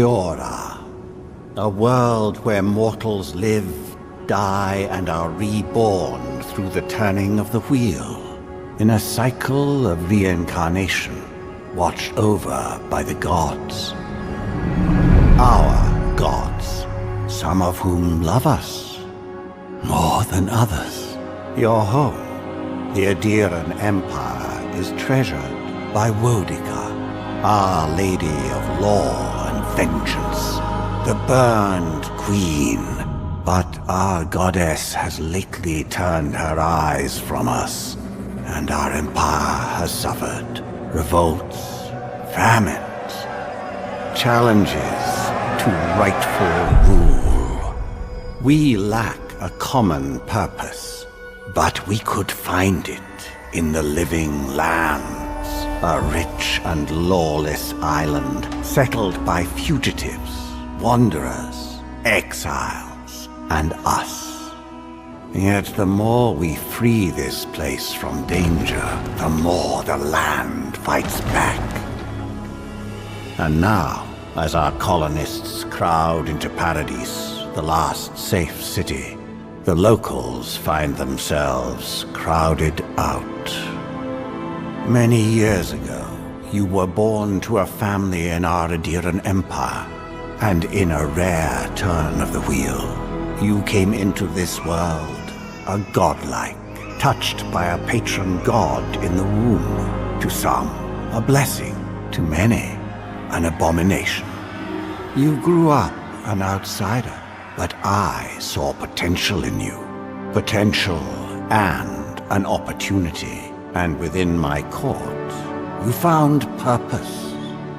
Eora, a world where mortals live, die, and are reborn through the turning of the wheel, in a cycle of reincarnation, watched over by the gods. Our gods, some of whom love us more than others. Your home, the Obsidian Empire, is treasured by Wodica, Our Lady of Law and Vengeance, the burned queen. But our goddess has lately turned her eyes from us, and our empire has suffered revolts, famines, challenges to rightful rule. We lack a common purpose, but we could find it in the living lands, a rich and lawless island settled by fugitives, wanderers, exiles, and us. Yet the more we free this place from danger, the more the land fights back. And now, as our colonists crowd into Paradise, the last safe city, the locals find themselves crowded out. Many years ago, you were born to a family in our Obsidian Empire, and in a rare turn of the wheel, you came into this world, a godlike, touched by a patron god in the womb. To some, a blessing; to many, an abomination. You grew up an outsider, but I saw potential in you. Potential and an opportunity. And within my court, you found purpose.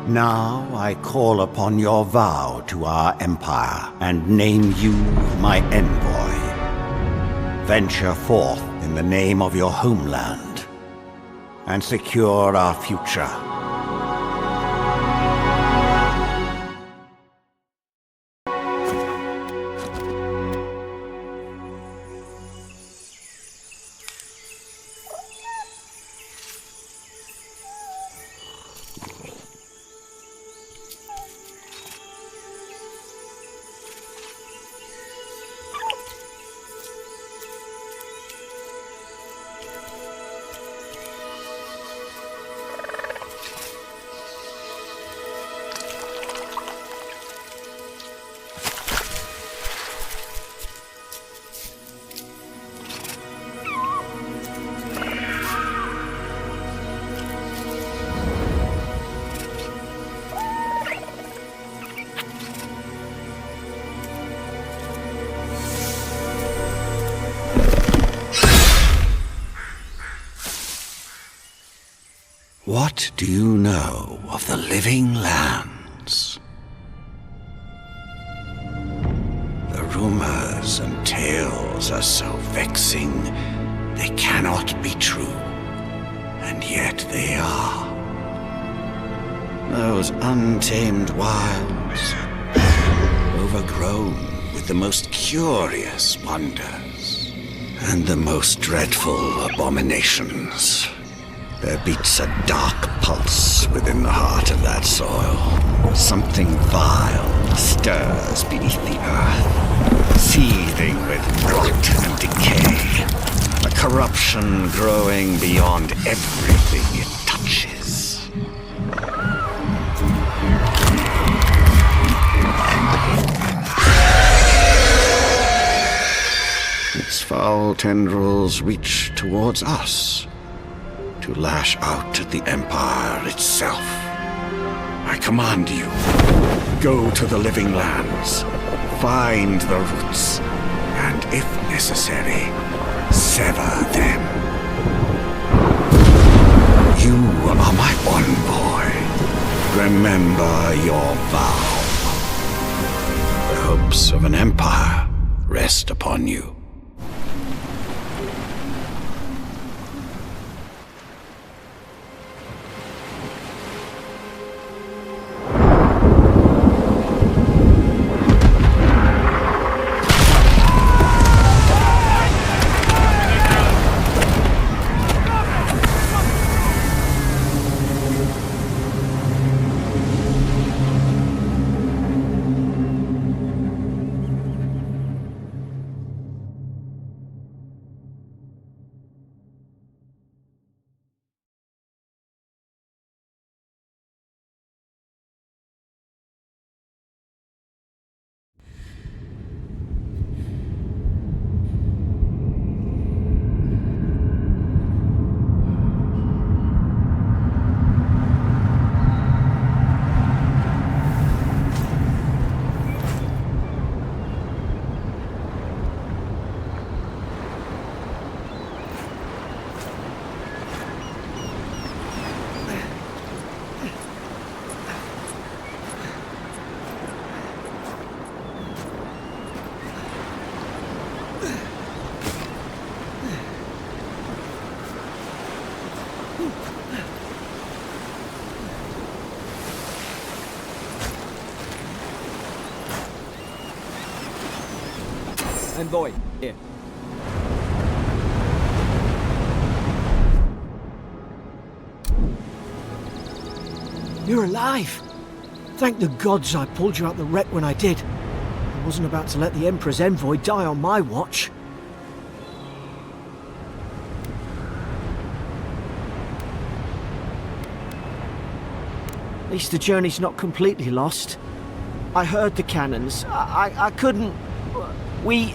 Now I call upon your vow to our empire and name you my envoy. Venture forth in the name of your homeland and secure our future. What do you know of the living lands? The rumors and tales are so vexing, they cannot be true, and yet they are. Those untamed wilds, overgrown with the most curious wonders, and the most dreadful abominations. There beats a dark pulse within the heart of that soil. Something vile stirs beneath the earth, seething with rot and decay. A corruption growing beyond everything it touches. Its foul tendrils reach towards us, to lash out at the Empire itself. I command you, go to the living lands, find the roots, and if necessary, sever them. You are my envoy. Remember your vow. The hopes of an empire rest upon you. Envoy, here. You're alive! Thank the gods I pulled you out the wreck when I did. I wasn't about to let the Emperor's envoy die on my watch. At least the journey's not completely lost. I heard the cannons. I couldn't... We...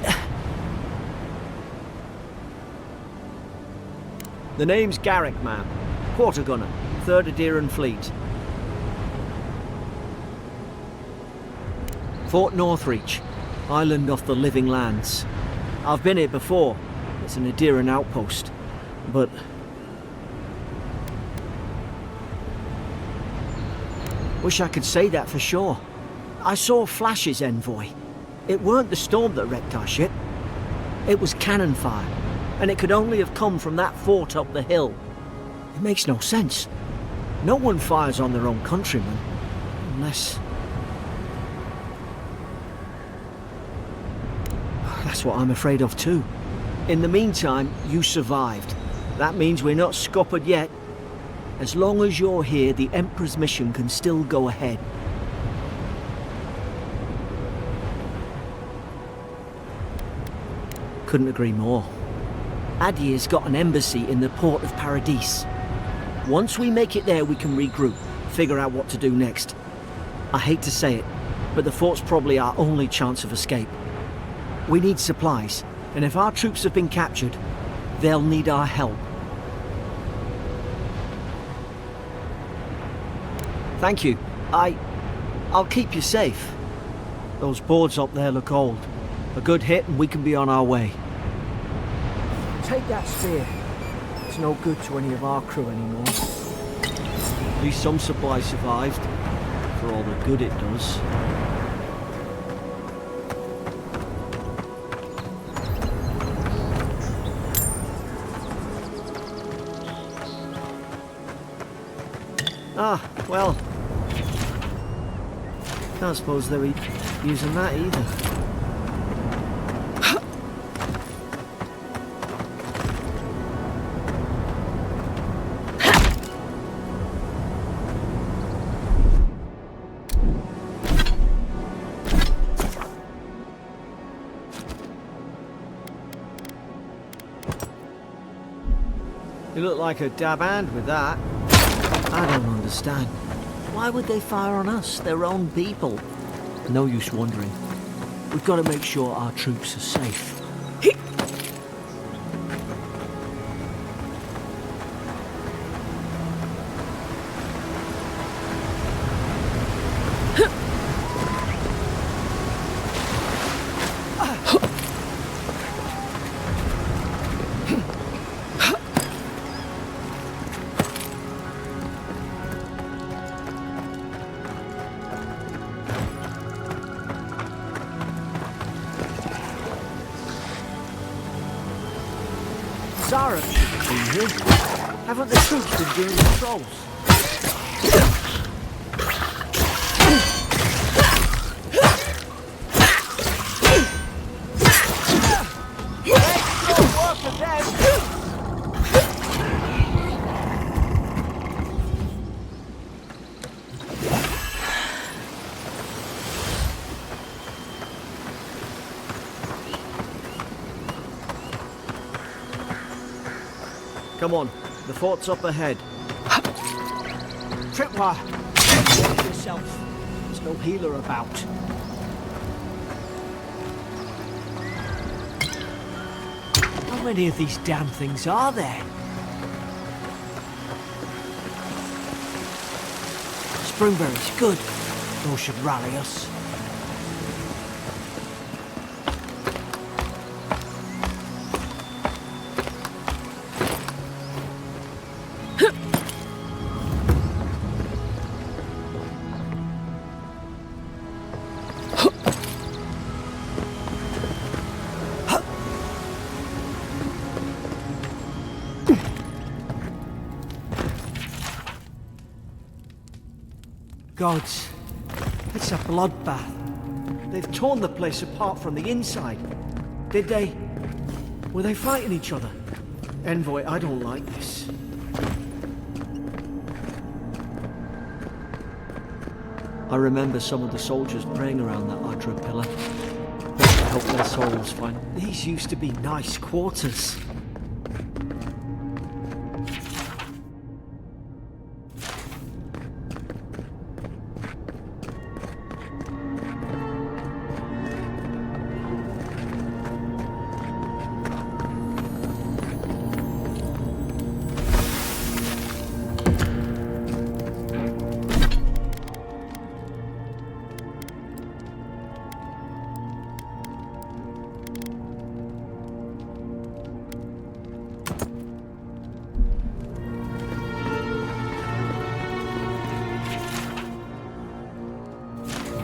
The name's Garrick, ma'am. Quarter gunner, 3rd Aderan Fleet. Fort Northreach, island off the Living Lands. I've been here before. It's an Aderan outpost. But... Wish I could say that for sure. I saw flashes, Envoy. It weren't the storm that wrecked our ship. It was cannon fire, and it could only have come from that fort up the hill. It makes no sense. No one fires on their own countrymen, unless... That's what I'm afraid of too. In the meantime, you survived. That means we're not scuppered yet. As long as you're here, the Emperor's mission can still go ahead. Couldn't agree more. Adir's got an embassy in the port of Paradis. Once we make it there, we can regroup, figure out what to do next. I hate to say it, but the fort's probably our only chance of escape. We need supplies, and if our troops have been captured, they'll need our help. Thank you. I'll keep you safe. Those boards up there look old. A good hit and we can be on our way. Take that spear. It's no good to any of our crew anymore. At least some supply survived, for all the good it does. Ah, well... Can't suppose they were using that either. You look like a dab hand with that. I don't understand. Why would they fire on us, their own people? No use wondering. We've got to make sure our troops are safe. Zara should have been here. Haven't the troops been doing patrols? Come on, the fort's up ahead. Tripwire! Watch yourself. There's no healer about. How many of these damn things are there? Springberry's good. Those should rally us. Gods, it's a bloodbath. They've torn the place apart from the inside. Did they? Were they fighting each other? Envoy, I don't like this. I remember some of the soldiers praying around that Adra pillar. To help their souls find... These used to be nice quarters.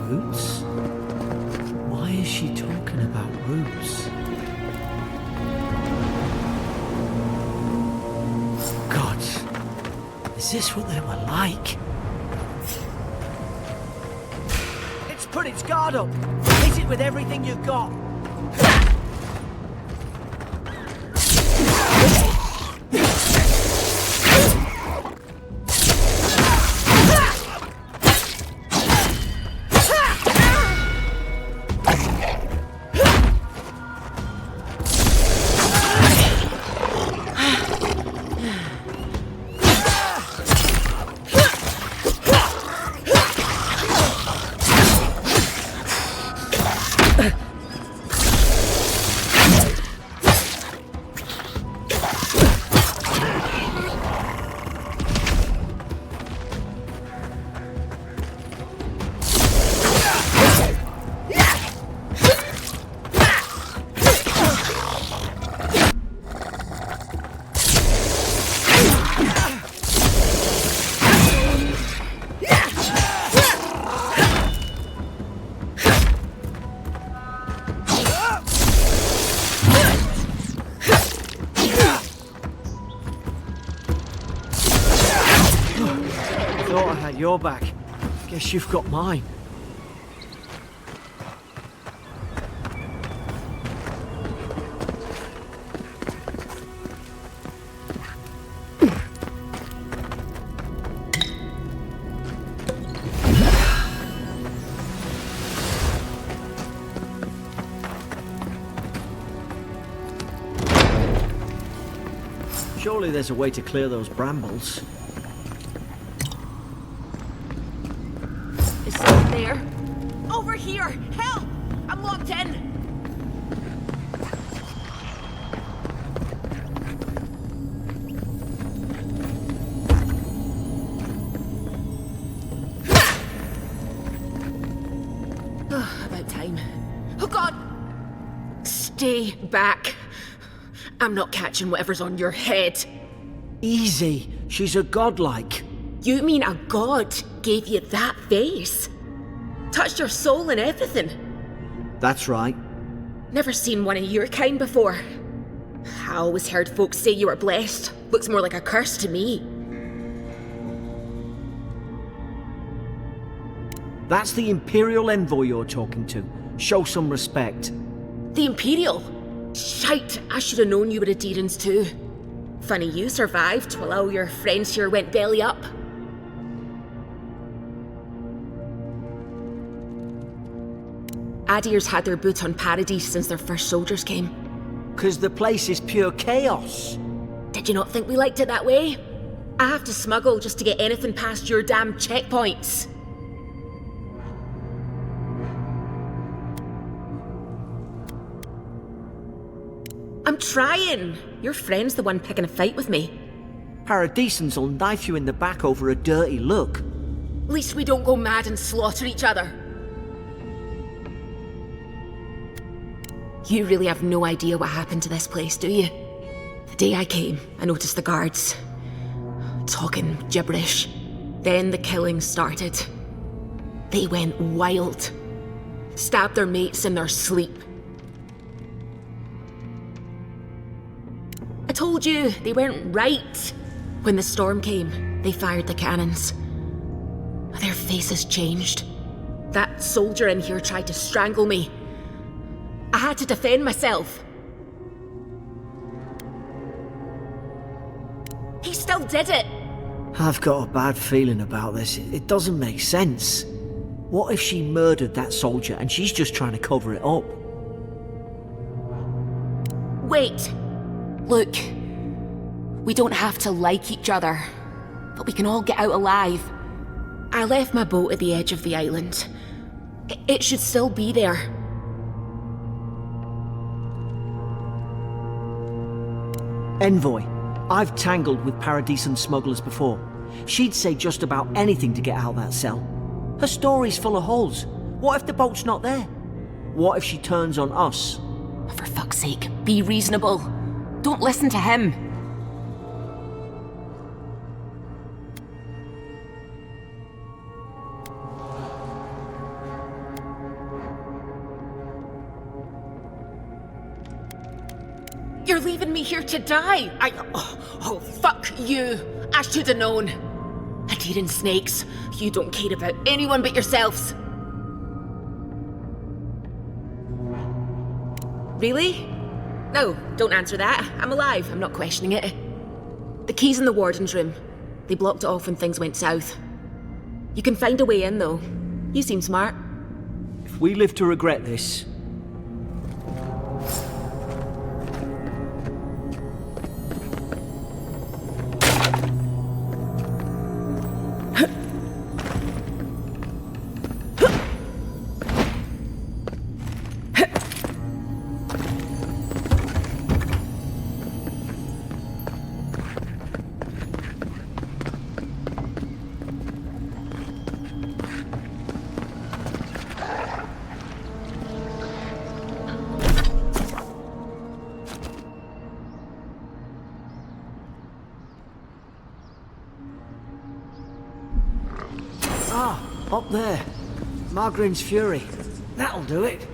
Roots? Why is she talking about roots? Gods, is this what they were like? It's put its guard up. Hit it with everything you've got. Thought I had your back. Guess you've got mine. Surely there's a way to clear those brambles. Is someone there? Over here! Help! I'm locked in! About time. Oh God! Stay back. I'm not catching whatever's on your head. Easy. She's a godlike. You mean a god gave you that face? Touched your soul and everything? That's right. Never seen one of your kind before. I always heard folks say you were blessed. Looks more like a curse to me. That's the Imperial Envoy you're talking to. Show some respect. The Imperial? Shite, I should have known you were Adherents too. Funny you survived while all your friends here went belly up. Adir's had their boot on Paradise since their first soldiers came. 'Cause the place is pure chaos. Did you not think we liked it that way? I have to smuggle just to get anything past your damn checkpoints. I'm trying. Your friend's the one picking a fight with me. Paradisans will knife you in the back over a dirty look. At least we don't go mad and slaughter each other. You really have no idea what happened to this place, do you? The day I came, I noticed the guards talking gibberish. Then the killing started. They went wild. Stabbed their mates in their sleep. I told you, they weren't right. When the storm came, they fired the cannons. Their faces changed. That soldier in here tried to strangle me. I had to defend myself. He still did it! I've got a bad feeling about this. It doesn't make sense. What if she murdered that soldier and she's just trying to cover it up? Wait. Look. We don't have to like each other, but we can all get out alive. I left my boat at the edge of the island. It should still be there. Envoy, I've tangled with Paradisian smugglers before. She'd say just about anything to get out of that cell. Her story's full of holes. What if the boat's not there? What if she turns on us? For fuck's sake, be reasonable. Don't listen to him. You're leaving me here to die. Oh, fuck you. I should have known. Adhering snakes. You don't care about anyone but yourselves. Really? No, don't answer that. I'm alive. I'm not questioning it. The key's in the warden's room. They blocked it off when things went south. You can find a way in, though. You seem smart. If we live to regret this... Up there. Margarine's Fury. That'll do it.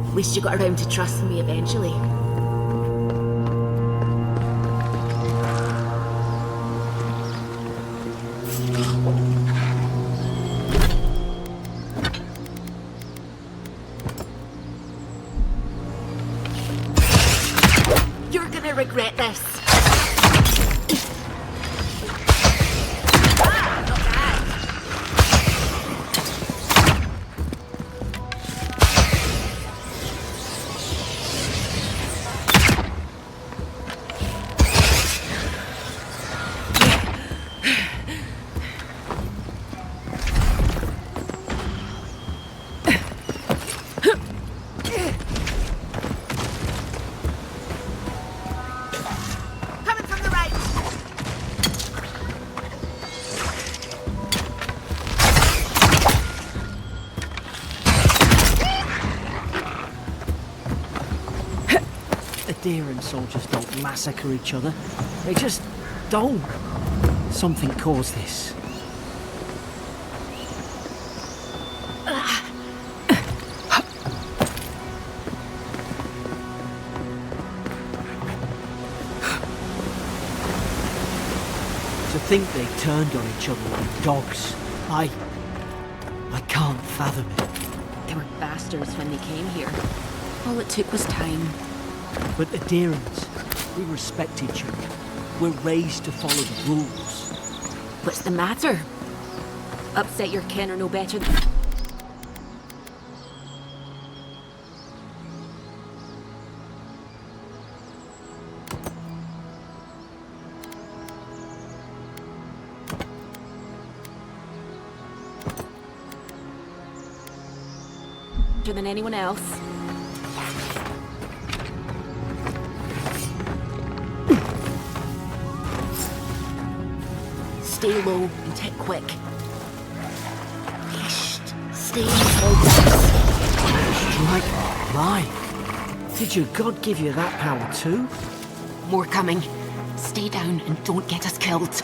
At least you got around to trusting me eventually. You're gonna regret this. Deeren soldiers don't massacre each other. They just don't. Something caused this. To think they turned on each other like dogs. I can't fathom it. They were bastards when they came here. All it took was time. But the Deerens, we respect each other. We're raised to follow the rules. What's the matter? Upset your kin are no better than... than anyone else. Stay low and hit quick. Stay Strike blind. Did your god give you that power too? More coming. Stay down and don't get us killed.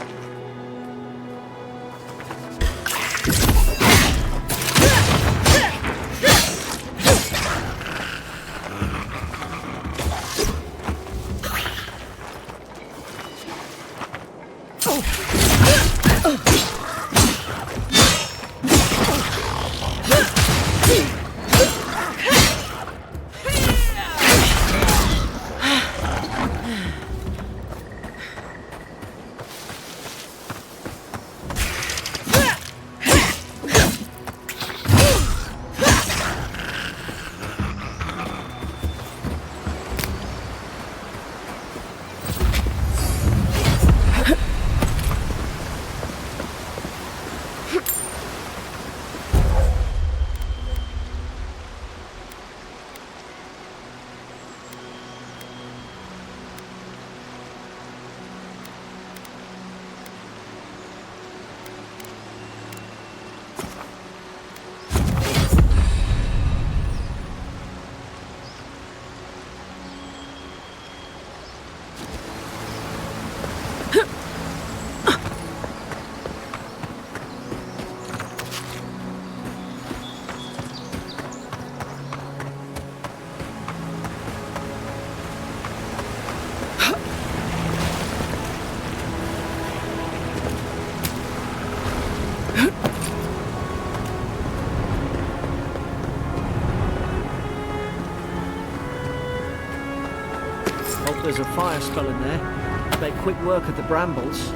There's a fire spell in there. Make quick work of the brambles.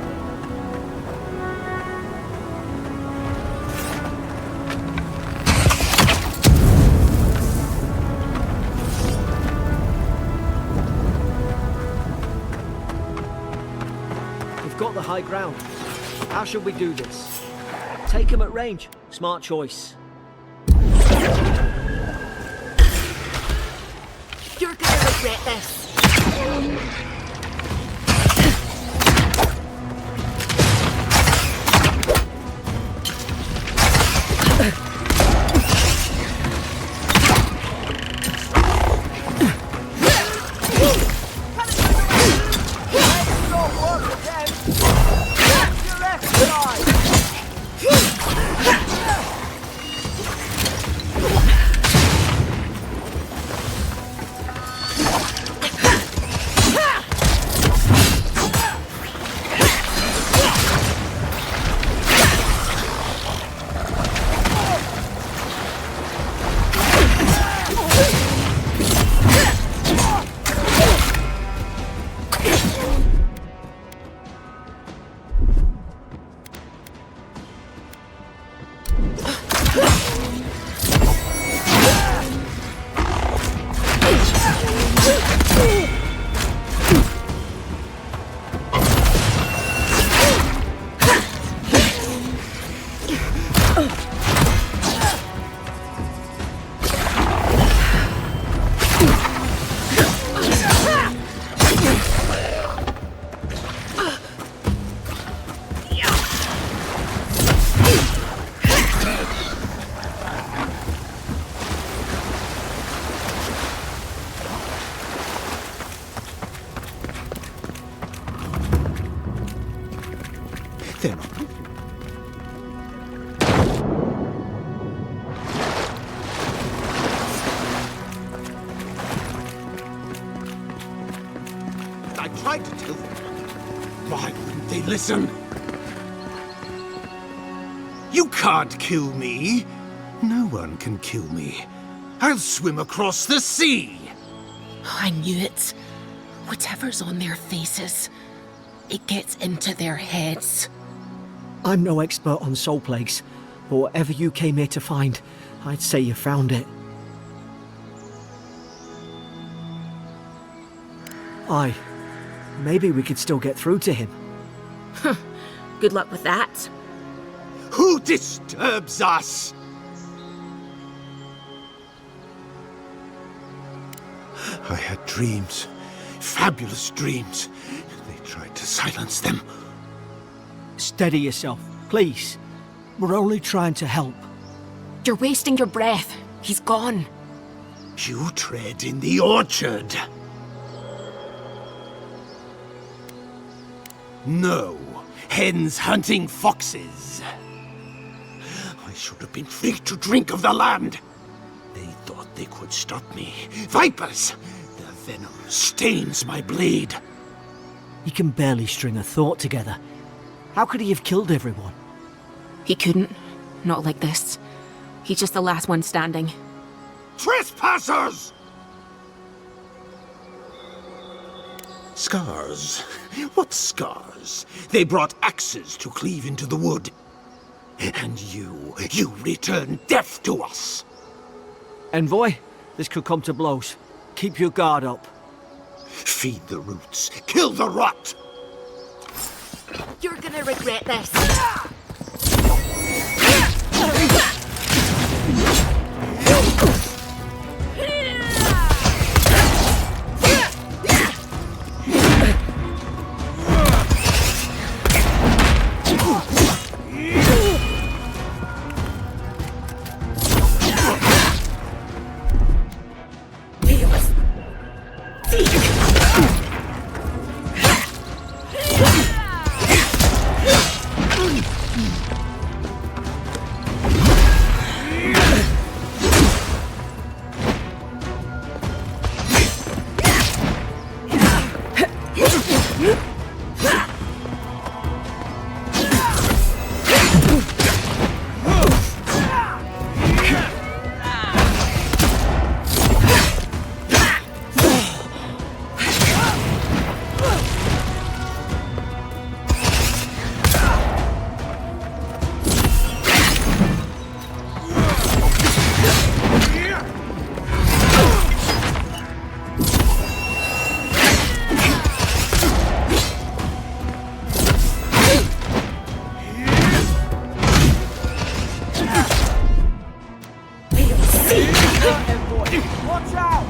We've got the high ground. How should we do this? Take him at range. Smart choice. You're gonna regret this. Venom. I tried to tell them. Why wouldn't they listen? You can't kill me. No one can kill me. I'll swim across the sea. I knew it. Whatever's on their faces, it gets into their heads. I'm no expert on soul plagues, but whatever you came here to find, I'd say you found it. Aye, maybe we could still get through to him. Good luck with that. Who disturbs us? I had dreams. Fabulous dreams. They tried to silence them. Steady yourself, please. We're only trying to help. You're wasting your breath. He's gone. You tread in the orchard. No. Hens hunting foxes. I should have been free to drink of the land. They thought they could stop me. Vipers! Their venom stains my blade. He can barely string a thought together. How could he have killed everyone? He couldn't. Not like this. He's just the last one standing. Trespassers! Scars? What scars? They brought axes to cleave into the wood. And you return death to us. Envoy, this could come to blows. Keep your guard up. Feed the roots, kill the rot! You're gonna regret this. Watch out!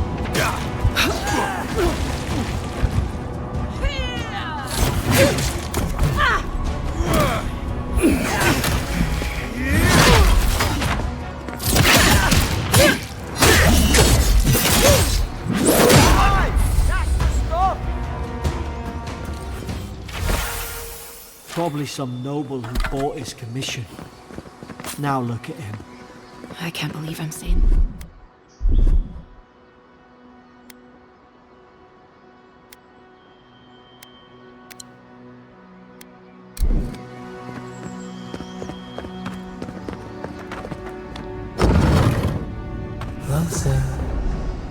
Probably some noble who bought his commission. Now look at him. I can't believe I'm saying. Closer,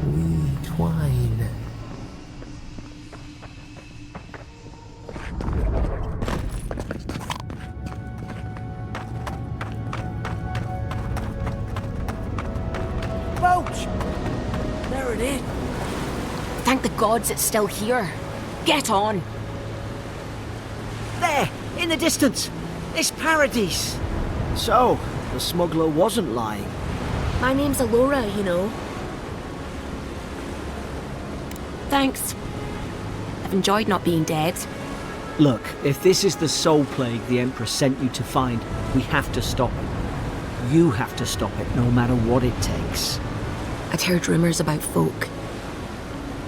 we twine. Boat! There it is. Thank the gods it's still here. Get on. There, in the distance. It's Paradise. So, the smuggler wasn't lying. My name's Eora, you know. Thanks. I've enjoyed not being dead. Look, if this is the soul plague the Empress sent you to find, we have to stop it. You have to stop it, no matter what it takes. I'd heard rumours about folk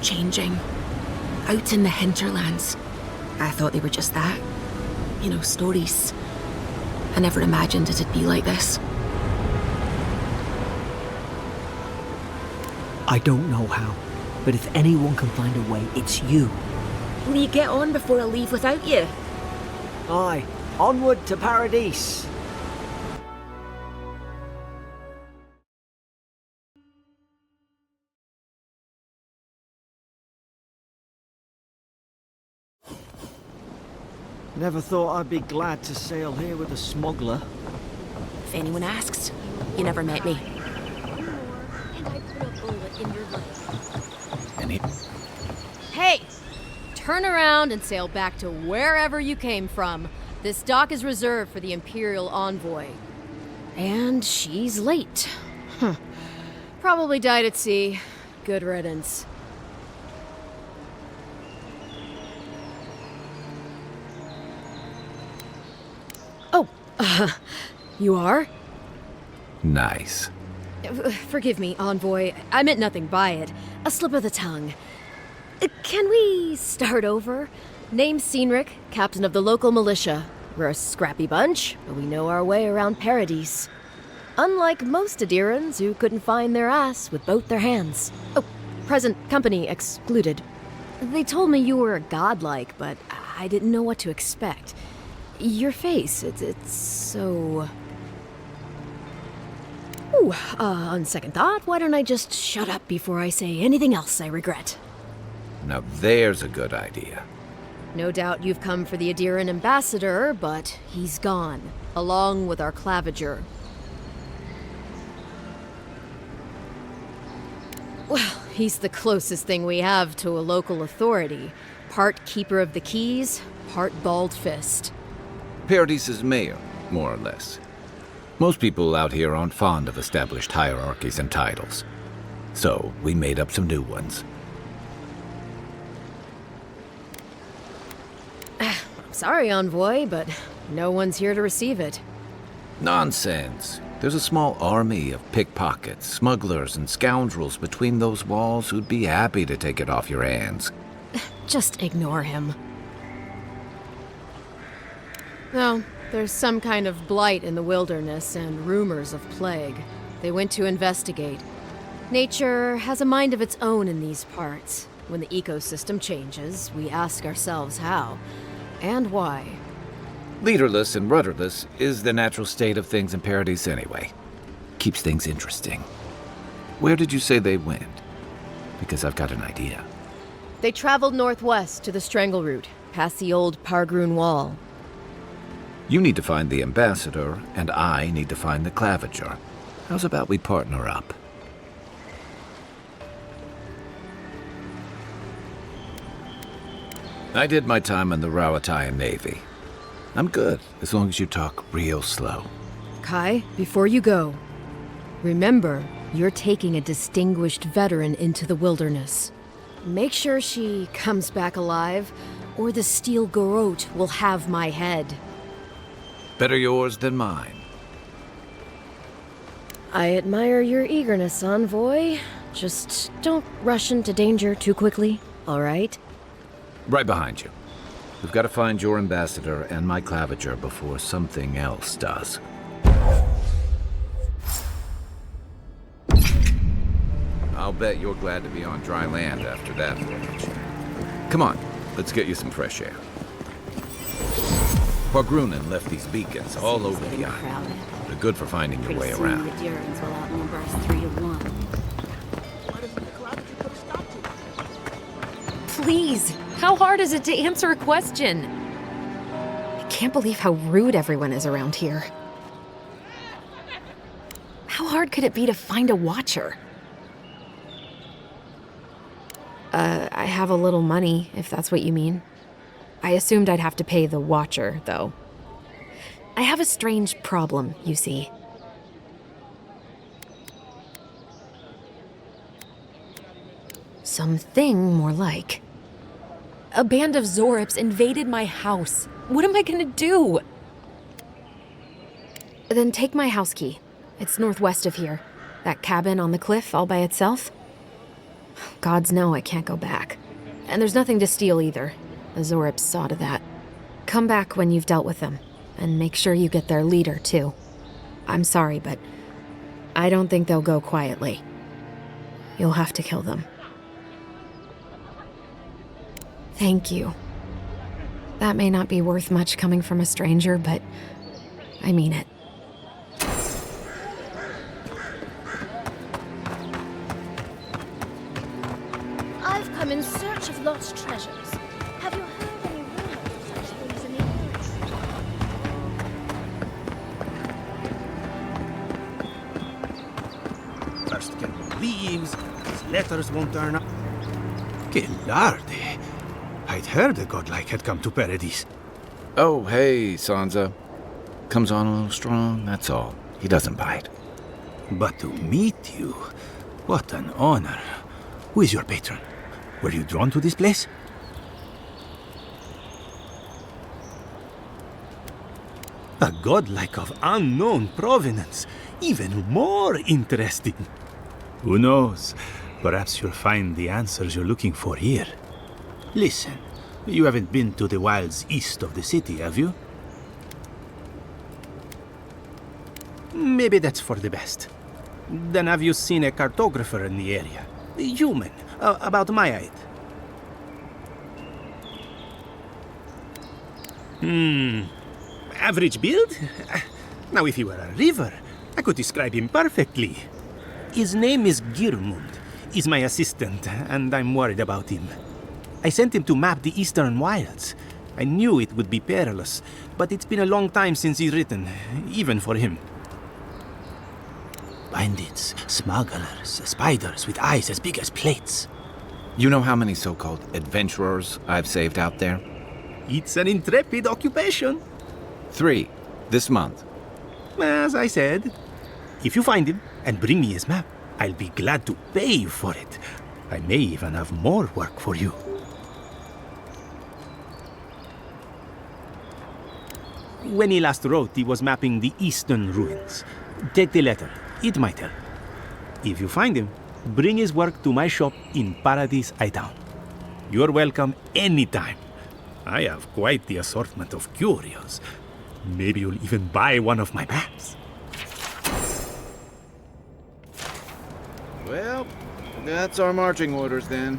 changing out in the hinterlands. I thought they were just that. You know, stories. I never imagined it'd be like this. I don't know how, but if anyone can find a way, it's you. Will you get on before I leave without you? Aye, onward to Paradise. Never thought I'd be glad to sail here with a smuggler. If anyone asks, you never met me. Hey! Turn around and sail back to wherever you came from. This dock is reserved for the Imperial Envoy. And she's late. Probably died at sea. Good riddance. Oh, you are? Nice. Forgive me, Envoy. I meant nothing by it. A slip of the tongue. Can we start over? Name's Cynric, captain of the local militia. We're a scrappy bunch, but we know our way around Paradise. Unlike most Adirans who couldn't find their ass with both their hands. Oh, present company excluded. They told me you were godlike, but I didn't know what to expect. Your face, it's so... Ooh, on second thought, why don't I just shut up before I say anything else I regret? Now there's a good idea. No doubt you've come for the Adiran ambassador, but he's gone, along with our claviger. Well, he's the closest thing we have to a local authority. Part keeper of the keys, part bald fist. Paradise's mayor, more or less. Most people out here aren't fond of established hierarchies and titles. So we made up some new ones. I'm sorry, Envoy, but no one's here to receive it. Nonsense. There's a small army of pickpockets, smugglers, and scoundrels between those walls who'd be happy to take it off your hands. Just ignore him. No, there's some kind of blight in the wilderness and rumors of plague. They went to investigate. Nature has a mind of its own in these parts. When the ecosystem changes, we ask ourselves how and why. Leaderless and rudderless is the natural state of things in Paradise anyway. Keeps things interesting. Where did you say they went? Because I've got an idea. They traveled northwest to the Strangle Route, past the old Pargroon Wall. You need to find the ambassador, and I need to find the claviger. How's about we partner up? I did my time in the Rawatayan Navy. I'm good, as long as you talk real slow. Kai, before you go, remember, you're taking a distinguished veteran into the wilderness. Make sure she comes back alive, or the Steel Garrote will have my head. Better yours than mine. I admire your eagerness, Envoy. Just don't rush into danger too quickly, all right? Right behind you. We've got to find your ambassador and my claviger before something else does. I'll bet you're glad to be on dry land after that voyage. Come on, let's get you some fresh air. Pargrunen left these beacons all over the island. They're good for finding your way around. Please, how hard is it to answer a question? I can't believe how rude everyone is around here. How hard could it be to find a watcher? I have a little money, if that's what you mean. I assumed I'd have to pay the watcher, though. I have a strange problem, you see. Something more like. A band of Zorips invaded my house. What am I gonna do? Then take my house key. It's northwest of here. That cabin on the cliff all by itself. Gods know I can't go back. And there's nothing to steal either. The Zorips saw to that. Come back when you've dealt with them. And make sure you get their leader, too. I'm sorry, but I don't think they'll go quietly. You'll have to kill them. Thank you. That may not be worth much coming from a stranger, but I mean it. I've come in search of lost treasures. Have you heard any rumors of such things in the area? First Kendall leaves, his letters won't turn up. Que larde! I'd heard a godlike had come to Paradise. Oh, hey, Sansa. Comes on a little strong, that's all. He doesn't bite. But to meet you, what an honor. Who is your patron? Were you drawn to this place? A godlike of unknown provenance. Even more interesting. Who knows? Perhaps you'll find the answers you're looking for here. Listen, you haven't been to the wilds east of the city, have you? Maybe that's for the best. Then have you seen a cartographer in the area? A human, about my height. Average build? Now if he were a river, I could describe him perfectly. His name is Girmund. He's my assistant, and I'm worried about him. I sent him to map the eastern wilds. I knew it would be perilous, but it's been a long time since he's written, even for him. Bandits, smugglers, spiders with eyes as big as plates. You know how many so-called adventurers I've saved out there? It's an intrepid occupation. 3, this month. As I said, if you find him and bring me his map, I'll be glad to pay you for it. I may even have more work for you. When he last wrote, he was mapping the eastern ruins. Take the letter. It might help. If you find him, bring his work to my shop in Paradise Hightown. You're welcome anytime. I have quite the assortment of curios. Maybe you'll even buy one of my maps. Well, that's our marching orders then.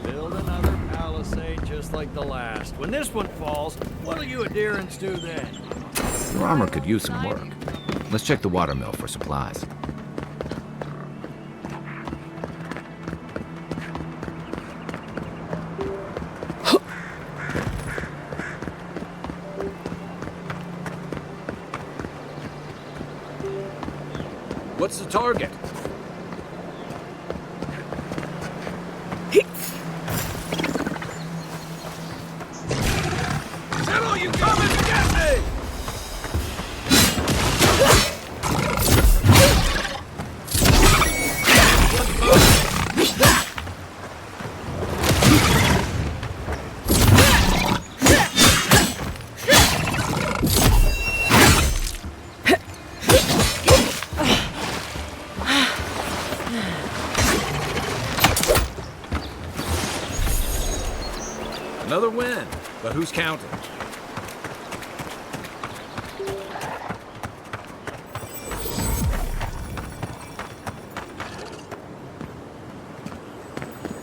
Build another palisade just like the last. When this one falls, what'll you adherents do then? Your armor could use some work. Let's check the watermill for supplies. What's the target? Settle, you coming to get me! Another win, but who's counting?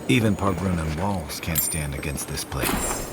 Even Pargrunan walls can't stand against this place.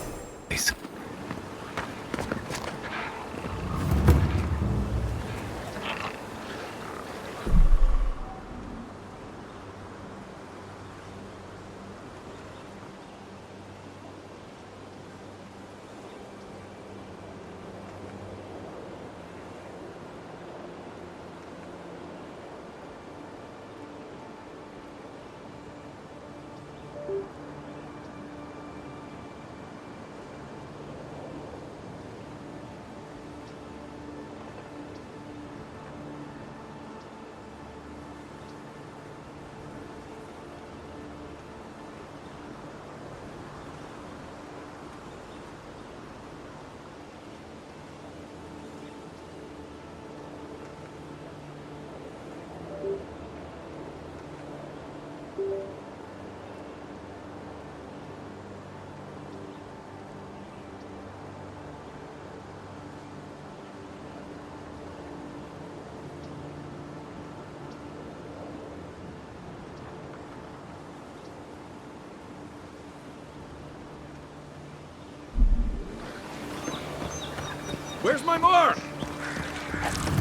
Where's my mark?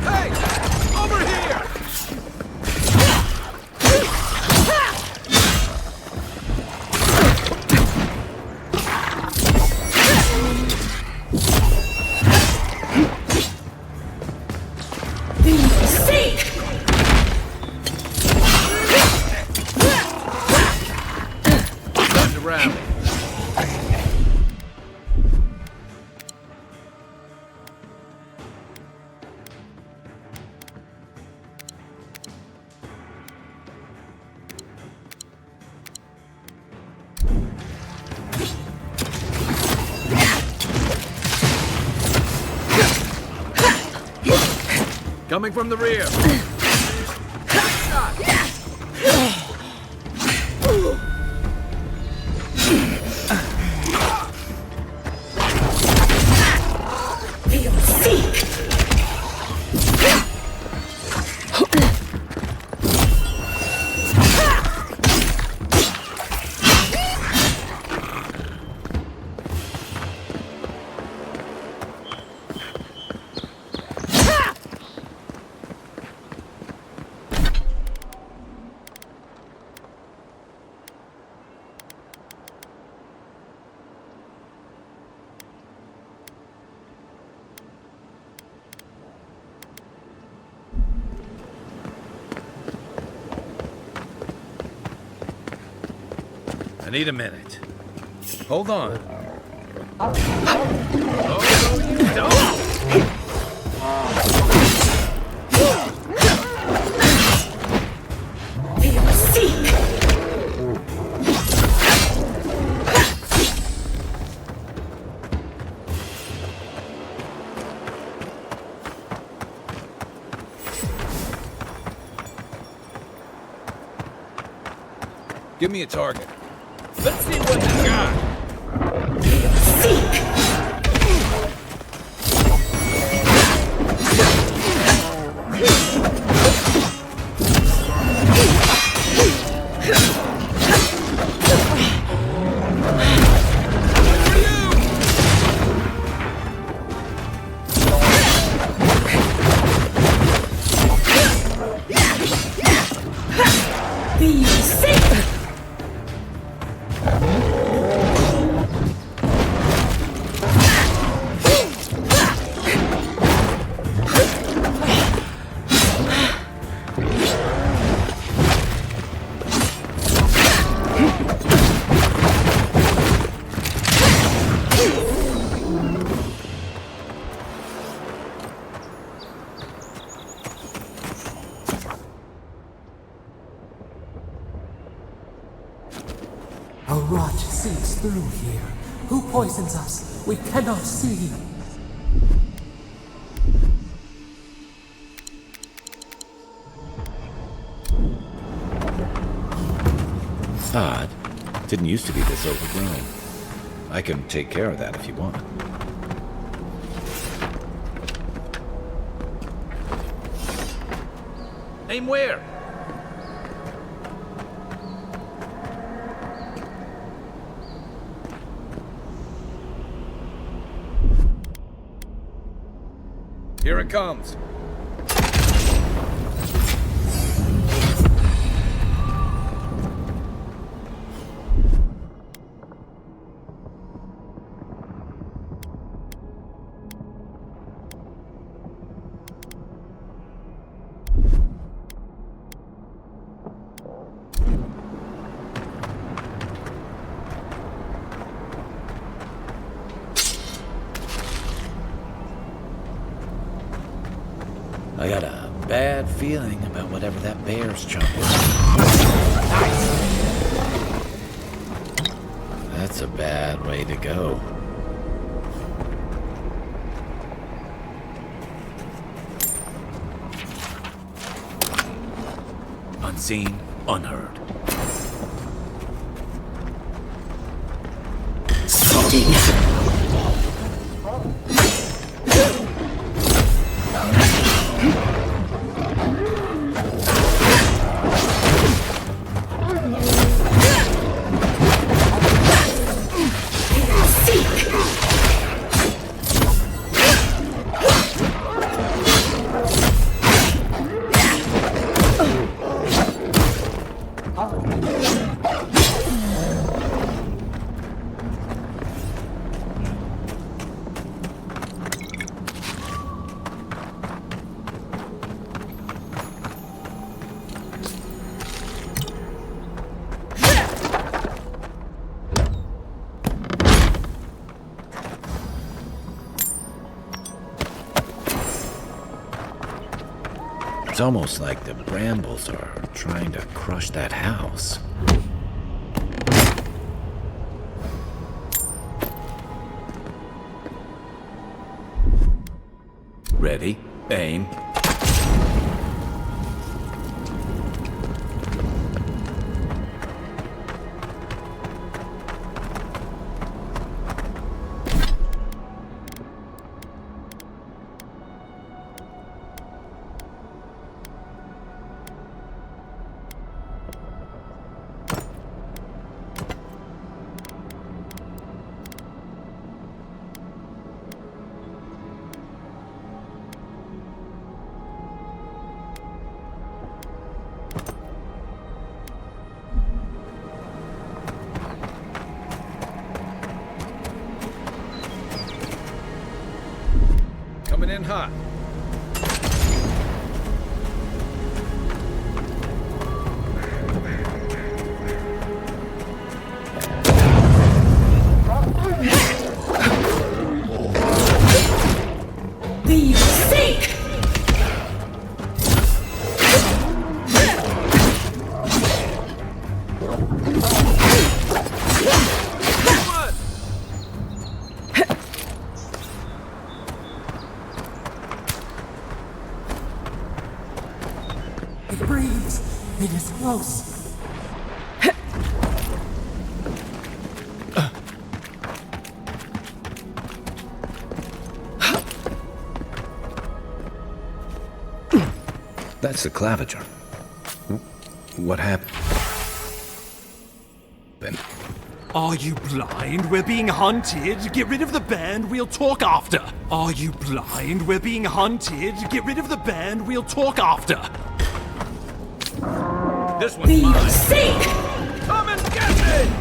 Hey! Over here! Time to rally. Coming from the rear. I need a minute. Hold on. Oh, no, you don't! Give me a target. Let's see what you got. A rot seeps through here. Who poisons us? We cannot see. Odd. Didn't used to be this overgrown. I can take care of that if you want. Aim where? Here it comes. I got a bad feeling about whatever that bear's chomping. That's a bad way to go. Unseen, unheard. It's almost like the brambles are trying to crush that house. Ready, aim. Coming in hot. The sink! It breathes. It is close. That's the claviger. What happened? Are you blind? We're being hunted. Get rid of the band, we'll talk after. Are you blind? We're being hunted. Get rid of the band, we'll talk after. This one's The mine. sink! Come and get me!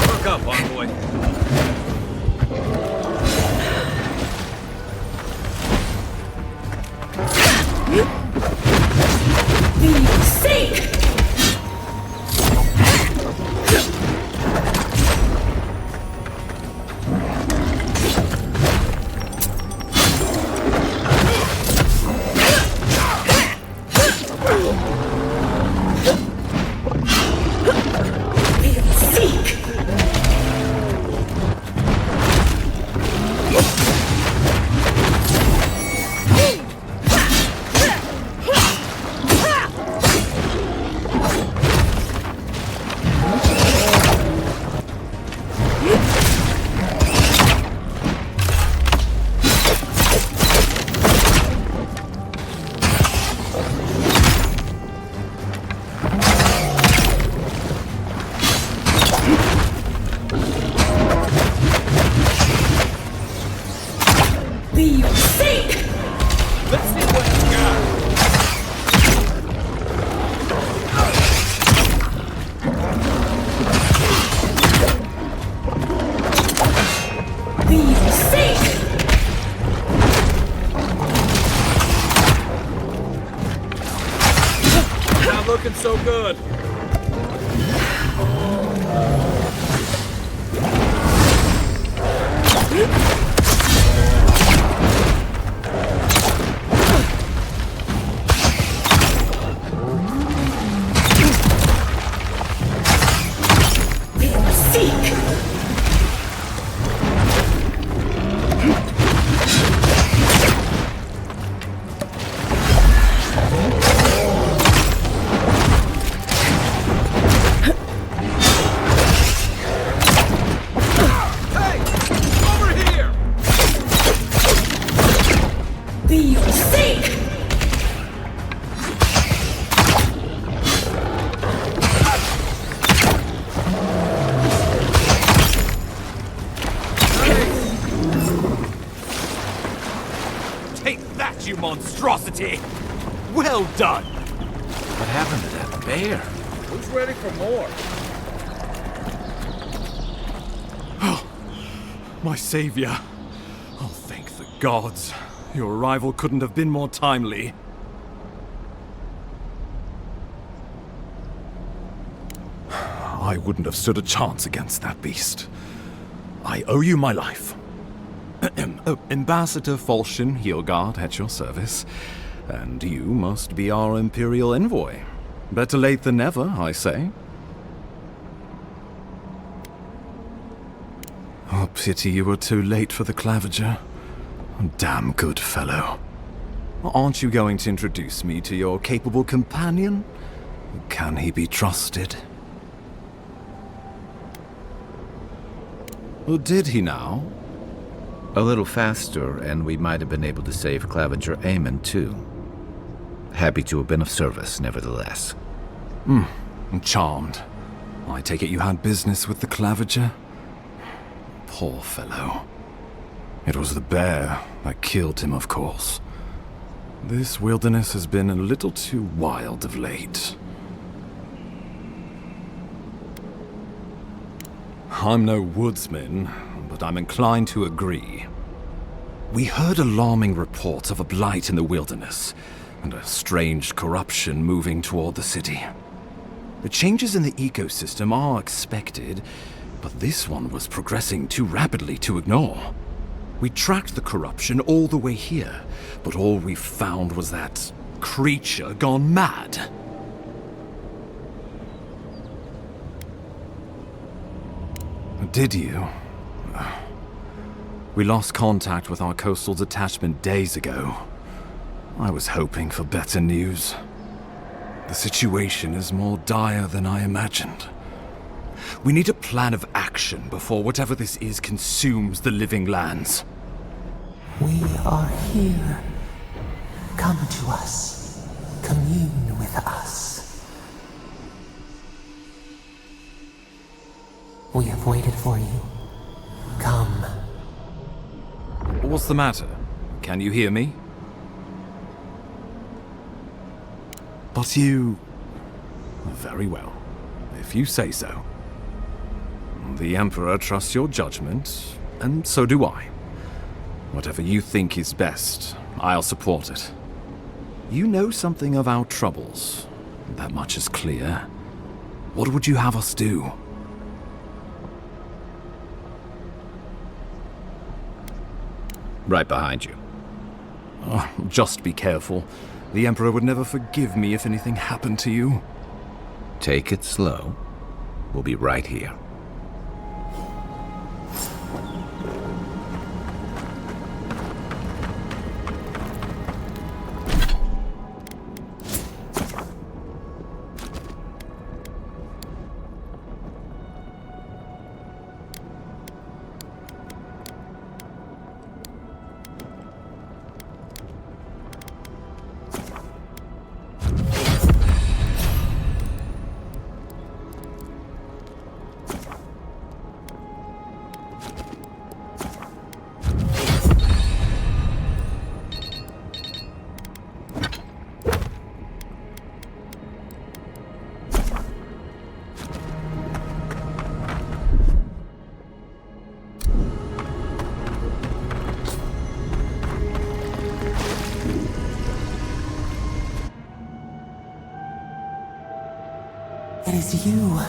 Look up, envoy. The sink! The sink! Let's see what you got. The sink! Not looking so good. The sink! Hey! Over here! The sink! Take that, you monstrosity! Well done! What happened to them? Bear, who's ready for more? My savior. Oh, thank the gods. Your arrival couldn't have been more timely. I wouldn't have stood a chance against that beast. I owe you my life. Ambassador Falchion Heelguard at your service. And you must be our Imperial envoy. Better late than never, I say. Oh, pity you were too late for the claviger. Damn good fellow. Aren't you going to introduce me to your capable companion? Can he be trusted? Or did he now? A little faster, and we might have been able to save Claviger Aemon, too. Happy to have been of service, nevertheless. I'm charmed. I take it you had business with the Claviger? Poor fellow. It was the bear that killed him, of course. This wilderness has been a little too wild of late. I'm no woodsman, but I'm inclined to agree. We heard alarming reports of a blight in the wilderness, and a strange corruption moving toward the city. The changes in the ecosystem are expected, but this one was progressing too rapidly to ignore. We tracked the corruption all the way here, but all we found was that creature gone mad. Did you? We lost contact with our coastal detachment days ago. I was hoping for better news. The situation is more dire than I imagined. We need a plan of action before whatever this is consumes the living lands. We are here. Come to us. Commune with us. We have waited for you. Come. What's the matter? Can you hear me? But you... Very well, if you say so. The Emperor trusts your judgment, and so do I. Whatever you think is best, I'll support it. You know something of our troubles. That much is clear. What would you have us do? Right behind you. Just be careful. The Emperor would never forgive me if anything happened to you. Take it slow. We'll be right here. It is you.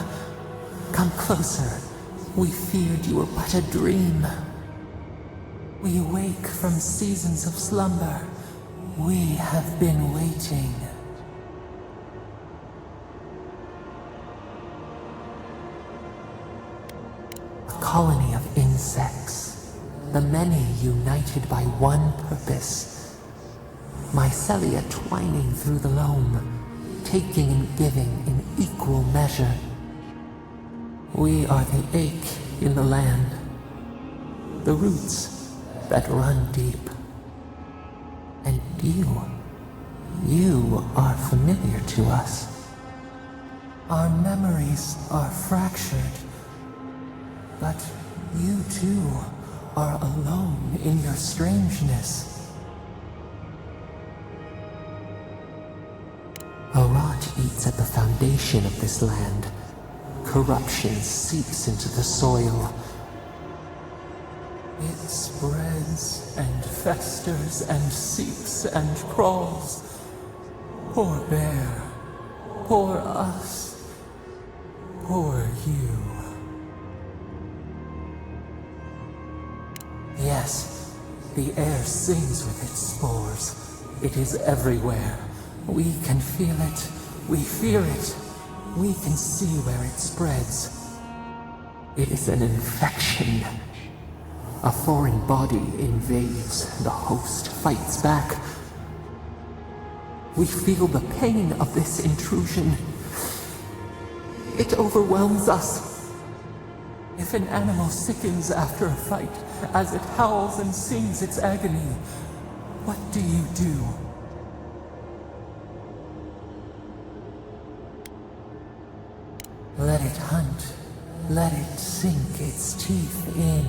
Come closer. We feared you were but a dream. We awake from seasons of slumber. We have been waiting. A colony of insects. The many united by one purpose. Mycelia twining through the loam, taking and giving in equal measure. We are the ache in the land, the roots that run deep. And you are familiar to us. Our memories are fractured, but you too are alone in your strangeness. A rot eats at the foundation of this land. Corruption seeps into the soil. It spreads and festers and seeps and crawls. Poor bear. Poor us. Poor you. Yes, the air sings with its spores. It is everywhere. We can feel it. We fear it. We can see where it spreads. It is an infection. A foreign body invades. The host fights back. We feel the pain of this intrusion. It overwhelms us. If an animal sickens after a fight, as it howls and sings its agony, what do you do? Let it hunt. Let it sink its teeth in.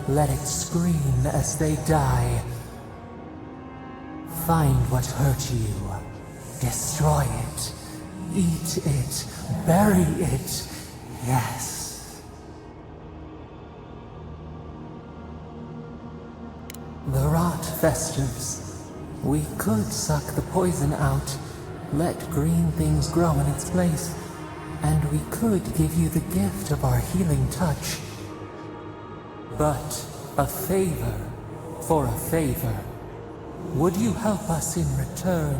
Let it scream as they die. Find what hurt you. Destroy it. Eat it. Bury it. Yes. The rot festers. We could suck the poison out, let green things grow in its place, and we could give you the gift of our healing touch. But a favor for a favor. Would you help us in return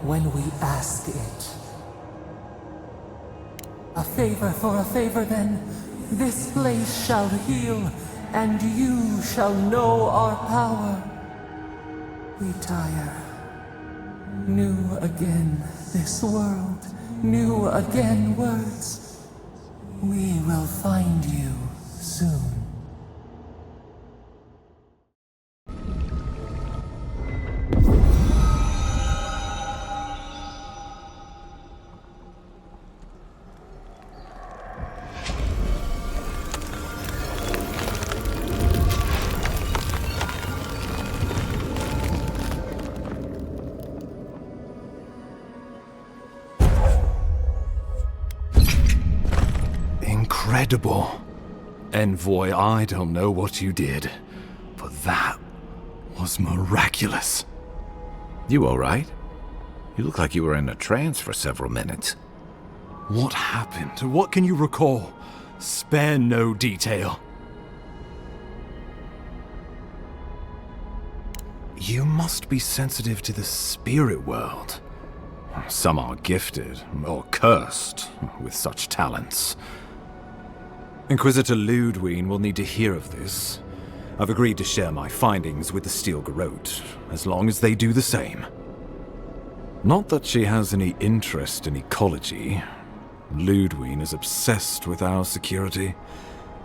when we ask it? A favor for a favor, then. This place shall heal, and you shall know our power. We tire. New again this world, new again words. We will find you soon. Incredible. Envoy, I don't know what you did, but that was miraculous. You all right? You look like you were in a trance for several minutes. What happened? What can you recall? Spare no detail. You must be sensitive to the spirit world. Some are gifted, or cursed, with such talents. Inquisitor Ludwig will need to hear of this. I've agreed to share my findings with the Steel Garrote, as long as they do the same. Not that she has any interest in ecology. Ludwig is obsessed with our security,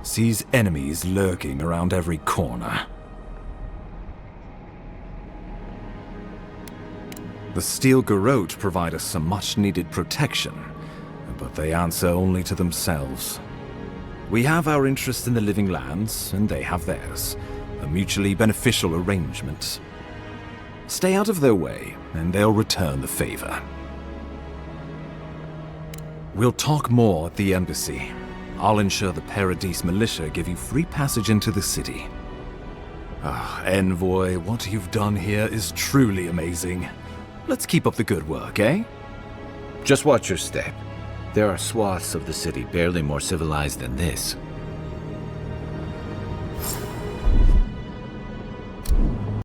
sees enemies lurking around every corner. The Steel Garrote provide us some much-needed protection, but they answer only to themselves. We have our interest in the living lands, and they have theirs. A mutually beneficial arrangement. Stay out of their way, and they'll return the favor. We'll talk more at the embassy. I'll ensure the Paradise militia give you free passage into the city. Envoy, what you've done here is truly amazing. Let's keep up the good work, eh? Just watch your step. There are swaths of the city barely more civilized than this.